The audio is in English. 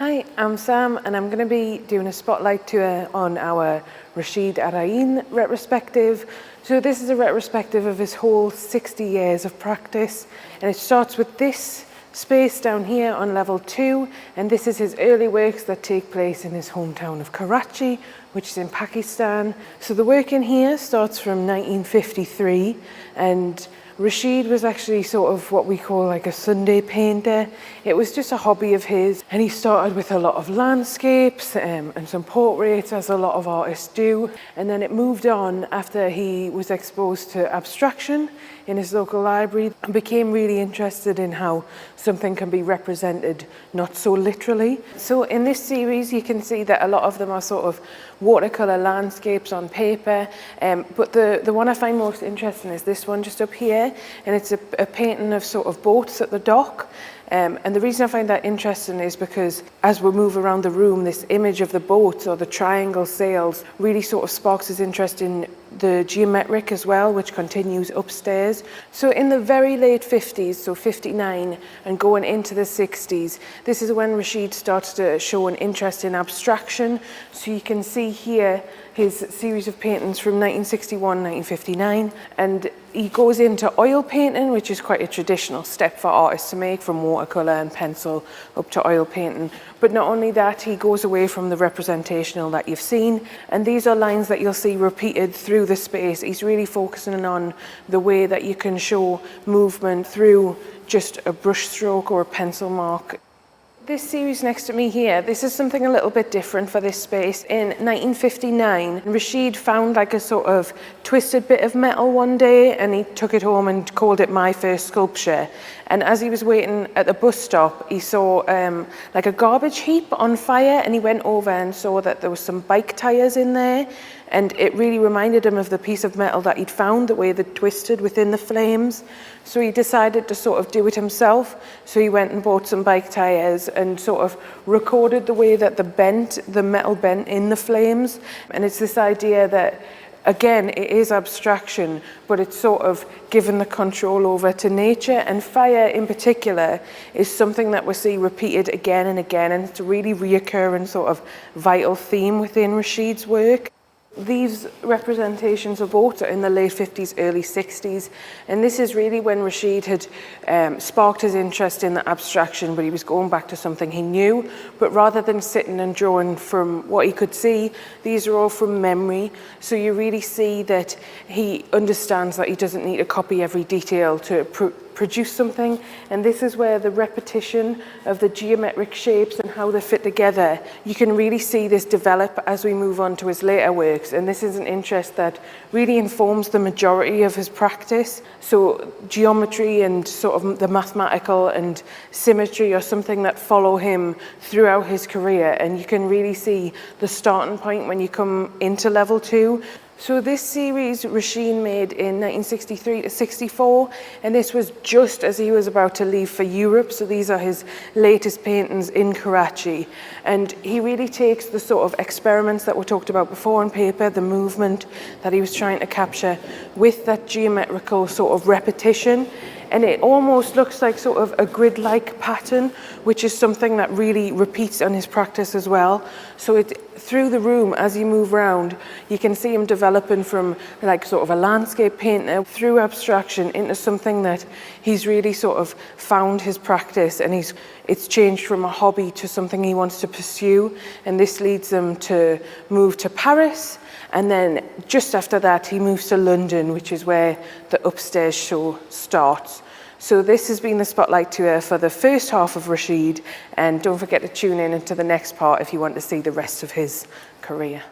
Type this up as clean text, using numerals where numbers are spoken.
Hi, I'm Sam and I'm going to be doing a spotlight tour on our Rasheed Araeen retrospective. So this is a retrospective of his whole 60 years of practice, and it starts with this space down here on level 2, and this is his early works that take place in his hometown of Karachi, which is in Pakistan. So the work in here starts from 1953, and Rasheed was actually sort of what we call like a Sunday painter. It was just a hobby of his, and he started with a lot of landscapes and some portraits, as a lot of artists do, and then it moved on after he was exposed to abstraction in his local library and became really interested in how something can be represented not so literally. So in this series you can see that a lot of them are sort of watercolour landscapes on paper, but the one I find most interesting is this one just up here, and it's a painting of sort of boats at the dock. And the reason I find that interesting is because as we move around the room, this image of the boats or the triangle sails really sort of sparks his interest in the geometric as well, which continues upstairs. So in the very late 50s, so 59 and going into the 60s, this is when Rasheed starts to show an interest in abstraction. So you can see here his series of paintings from 1961, 1959, and he goes into oil painting, which is quite a traditional step for artists to make, from watercolour and pencil up to oil painting. But not only that, he goes away from the representational that you've seen, and these are lines that you'll see repeated through the space. He's really focusing on the way that you can show movement through just a brush stroke or a pencil mark. This series next to me here, this is something a little bit different for this space. In 1959, Rasheed found like a sort of twisted bit of metal one day, and he took it home and called it My First Sculpture. And as he was waiting at the bus stop, he saw like a garbage heap on fire, and he went over and saw that there was some bike tires in there, and it really reminded him of the piece of metal that he'd found, the way that twisted within the flames. So he decided to sort of do it himself. So he went and bought some bike tires and sort of recorded the way that the metal bent in the flames. And it's this idea that, again, it is abstraction, but it's sort of given the control over to nature. And fire in particular is something that we see repeated again and again, and it's a really reoccurring sort of vital theme within Rasheed's work. These representations of boats are in the late 50s, early 60s, and this is really when Rasheed had sparked his interest in the abstraction, but he was going back to something he knew. But rather than sitting and drawing from what he could see, these are all from memory. So you really see that he understands that he doesn't need to copy every detail to produce something, and this is where the repetition of the geometric shapes and how they fit together, you can really see this develop as we move on to his later works. And this is an interest that really informs the majority of his practice. So geometry and sort of the mathematical and symmetry are something that follow him throughout his career, and you can really see the starting point when you come into level 2. So this series Rasheed made in 1963 to 64, and this was just as he was about to leave for Europe. So these are his latest paintings in Karachi. And he really takes the sort of experiments that we talked about before on paper, the movement that he was trying to capture, with that geometrical sort of repetition. And it almost looks like sort of a grid-like pattern, which is something that really repeats on his practice as well. So through the room, as you move around, you can see him developing from like sort of a landscape painter through abstraction into something that he's really sort of found his practice, and it's changed from a hobby to something he wants to pursue. And this leads him to move to Paris, and then just after that he moves to London, which is where the upstairs show starts. So this has been the Spotlight Tour for the first half of Rasheed, and don't forget to tune in into the next part if you want to see the rest of his career.